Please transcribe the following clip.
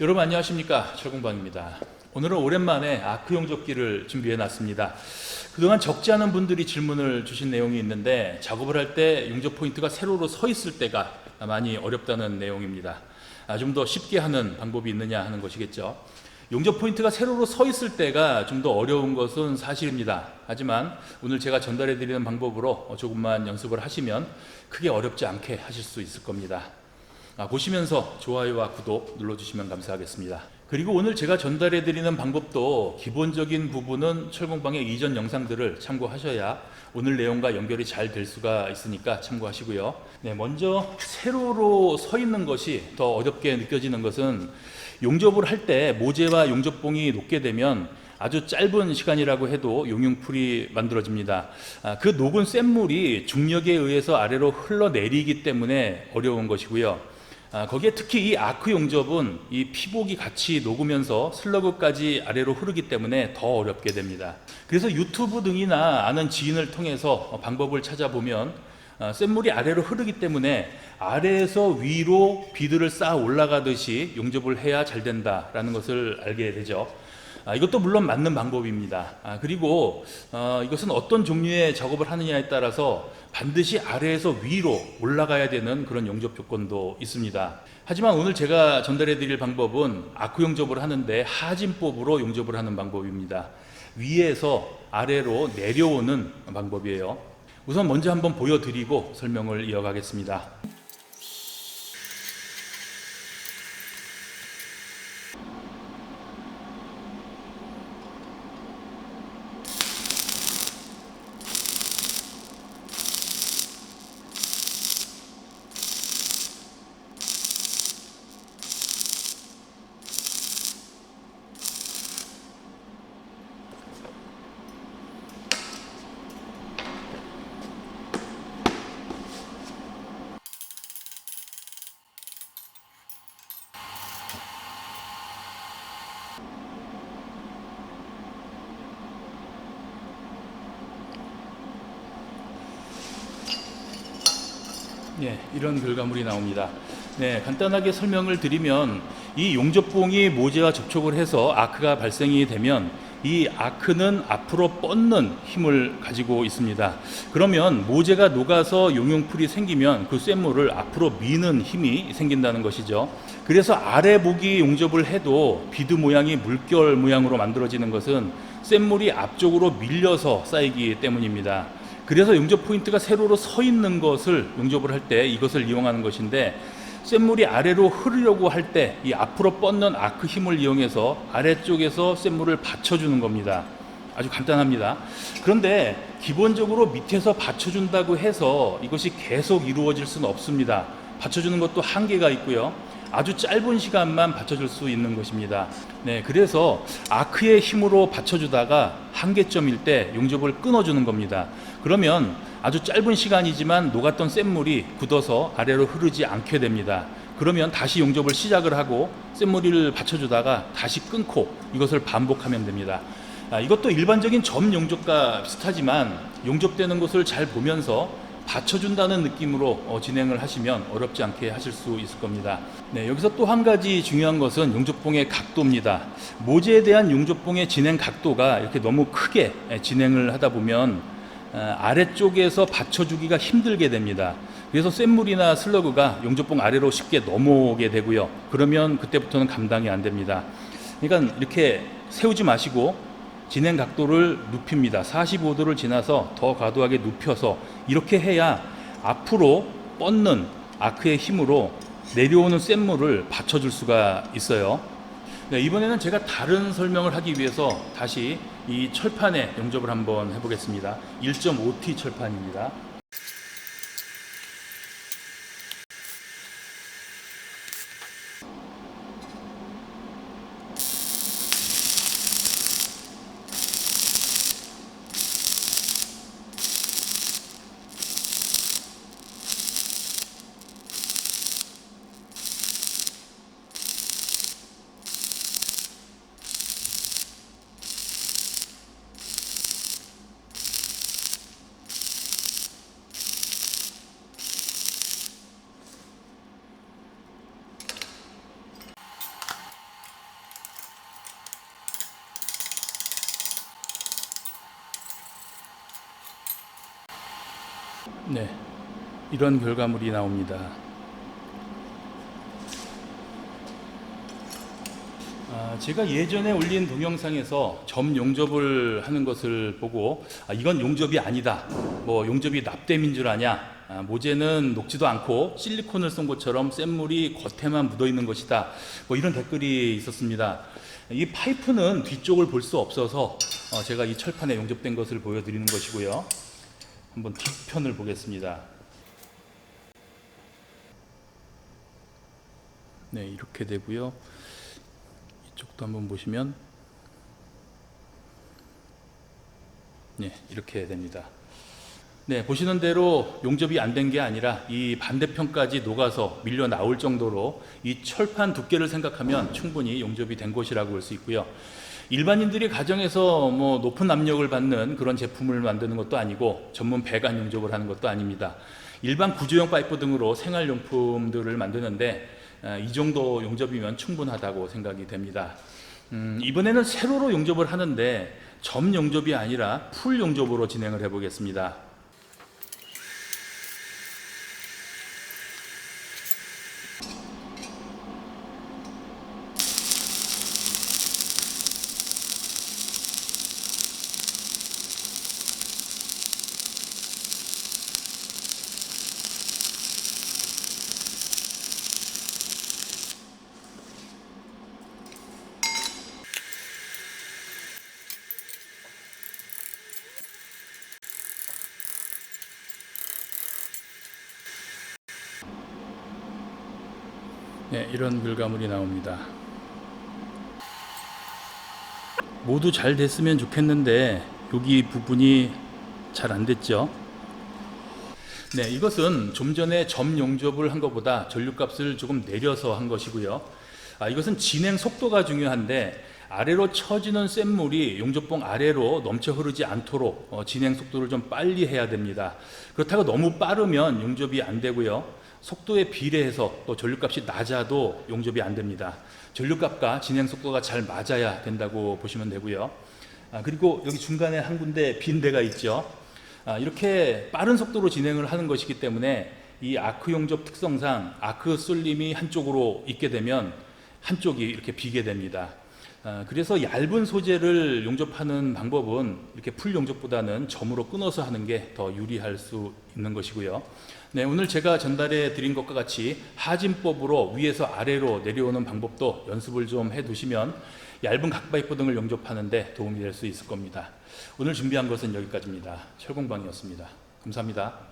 여러분 안녕하십니까, 철공방입니다. 오늘은 오랜만에 아크 용접기를 준비해 놨습니다. 그동안 적지 않은 분들이 질문을 주신 내용이 있는데, 작업을 할 때 용접 포인트가 세로로 서 있을 때가 많이 어렵다는 내용입니다. 좀 더 쉽게 하는 방법이 있느냐 하는 것이겠죠. 용접 포인트가 세로로 서 있을 때가 좀 더 어려운 것은 사실입니다. 하지만 오늘 제가 전달해 드리는 방법으로 조금만 연습을 하시면 크게 어렵지 않게 하실 수 있을 겁니다. 보시면서 좋아요와 구독 눌러주시면 감사하겠습니다. 그리고 오늘 제가 전달해 드리는 방법도 기본적인 부분은 철공방의 이전 영상들을 참고하셔야 오늘 내용과 연결이 잘 될 수가 있으니까 참고하시고요. 먼저 세로로 서 있는 것이 더 어렵게 느껴지는 것은, 용접을 할 때 모재와 용접봉이 녹게 되면 아주 짧은 시간이라고 해도 용융풀이 만들어집니다. 그 녹은 쇳물이 중력에 의해서 아래로 흘러내리기 때문에 어려운 것이고요. 거기에 특히 이 아크 용접은 이 피복이 같이 녹으면서 슬러그까지 아래로 흐르기 때문에 더 어렵게 됩니다. 그래서 유튜브 등이나 아는 지인을 통해서 방법을 찾아보면 쇳물이 아래로 흐르기 때문에 아래에서 위로 비드를 쌓아 올라가듯이 용접을 해야 잘 된다라는 것을 알게 되죠. 이것도 물론 맞는 방법입니다. 그리고 이것은 어떤 종류의 작업을 하느냐에 따라서 반드시 아래에서 위로 올라가야 되는 그런 용접 조건도 있습니다. 하지만 오늘 제가 전달해 드릴 방법은 아크 용접을 하는데 하진법으로 용접을 하는 방법입니다. 위에서 아래로 내려오는 방법이에요. 우선 먼저 한번 보여드리고 설명을 이어가겠습니다. 이런 결과물이 나옵니다. 간단하게 설명을 드리면, 이 용접봉이 모재와 접촉을 해서 아크가 발생이 되면 이 아크는 앞으로 뻗는 힘을 가지고 있습니다. 그러면 모재가 녹아서 용융풀이 생기면 그 쇳물을 앞으로 미는 힘이 생긴다는 것이죠. 그래서 아래 부기 용접을 해도 비드 모양이 물결 모양으로 만들어지는 것은 쇳물이 앞쪽으로 밀려서 쌓이기 때문입니다. 그래서 용접 포인트가 세로로 서 있는 것을 용접을 할 때 이것을 이용하는 것인데, 쇳물이 아래로 흐르려고 할 때 이 앞으로 뻗는 아크 힘을 이용해서 아래쪽에서 쇳물을 받쳐주는 겁니다. 아주 간단합니다. 그런데 기본적으로 밑에서 받쳐준다고 해서 이것이 계속 이루어질 수는 없습니다. 받쳐주는 것도 한계가 있고요. 아주 짧은 시간만 받쳐줄 수 있는 것입니다. 그래서 아크의 힘으로 받쳐주다가 한계점일 때 용접을 끊어주는 겁니다. 그러면 아주 짧은 시간이지만 녹았던 쇳물이 굳어서 아래로 흐르지 않게 됩니다. 그러면 다시 용접을 시작을 하고 쇳물을 받쳐주다가 다시 끊고 이것을 반복하면 됩니다. 이것도 일반적인 점 용접과 비슷하지만 용접되는 것을 잘 보면서 받쳐준다는 느낌으로 진행을 하시면 어렵지 않게 하실 수 있을 겁니다. 여기서 또 한 가지 중요한 것은 용접봉의 각도입니다. 모재에 대한 용접봉의 진행 각도가 이렇게 너무 크게 진행을 하다 보면 아래쪽에서 받쳐주기가 힘들게 됩니다. 그래서 쇳물이나 슬러그가 용접봉 아래로 쉽게 넘어오게 되고요. 그러면 그때부터는 감당이 안 됩니다. 그러니까 이렇게 세우지 마시고 진행 각도를 눕힙니다. 45도를 지나서 더 과도하게 눕혀서 이렇게 해야 앞으로 뻗는 아크의 힘으로 내려오는 쇳물을 받쳐줄 수가 있어요. 이번에는 제가 다른 설명을 하기 위해서 다시 이 철판에 용접을 한번 해보겠습니다. 1.5T 철판입니다. 네, 이런 결과물이 나옵니다. 제가 예전에 올린 동영상에서 점 용접을 하는 것을 보고 이건 용접이 아니다, 뭐 용접이 납땜인 줄 아냐, 모재는 녹지도 않고 실리콘을 쏜 것처럼 쇳물이 겉에만 묻어 있는 것이다, 뭐 이런 댓글이 있었습니다. 이 파이프는 뒤쪽을 볼 수 없어서 제가 이 철판에 용접된 것을 보여드리는 것이고요. 한번 뒷편을 보겠습니다. 네, 이렇게 되고요. 이쪽도 한번 보시면 네, 이렇게 됩니다. 네, 보시는 대로 용접이 안 된 게 아니라 이 반대편까지 녹아서 밀려 나올 정도로 이 철판 두께를 생각하면 충분히 용접이 된 것이라고 볼 수 있고요. 일반인들이 가정에서 뭐 높은 압력을 받는 그런 제품을 만드는 것도 아니고 전문 배관 용접을 하는 것도 아닙니다. 일반 구조용 파이프 등으로 생활용품들을 만드는데 이 정도 용접이면 충분하다고 생각이 됩니다. 이번에는 세로로 용접을 하는데 점 용접이 아니라 풀 용접으로 진행을 해 보겠습니다. 네, 이런 결과물이 나옵니다. 모두 잘 됐으면 좋겠는데 여기 부분이 잘 안 됐죠. 네, 이것은 좀 전에 점 용접을 한 것보다 전류값을 조금 내려서 한 것이고요. 이것은 진행 속도가 중요한데 아래로 처지는 쇳물이 용접봉 아래로 넘쳐 흐르지 않도록 진행 속도를 좀 빨리 해야 됩니다. 그렇다고 너무 빠르면 용접이 안 되고요. 속도에 비례해서 또 전류값이 낮아도 용접이 안 됩니다. 전류값과 진행 속도가 잘 맞아야 된다고 보시면 되고요. 그리고 여기 중간에 한 군데 빈 데가 있죠. 이렇게 빠른 속도로 진행을 하는 것이기 때문에 이 아크 용접 특성상 아크 쏠림이 한쪽으로 있게 되면 한쪽이 이렇게 비게 됩니다. 그래서 얇은 소재를 용접하는 방법은 이렇게 풀 용접보다는 점으로 끊어서 하는 게 더 유리할 수 있는 것이고요. 네, 오늘 제가 전달해 드린 것과 같이 하진법으로 위에서 아래로 내려오는 방법도 연습을 좀 해 두시면 얇은 각파이프 등을 용접하는 데 도움이 될 수 있을 겁니다. 오늘 준비한 것은 여기까지입니다. 철공방이었습니다. 감사합니다.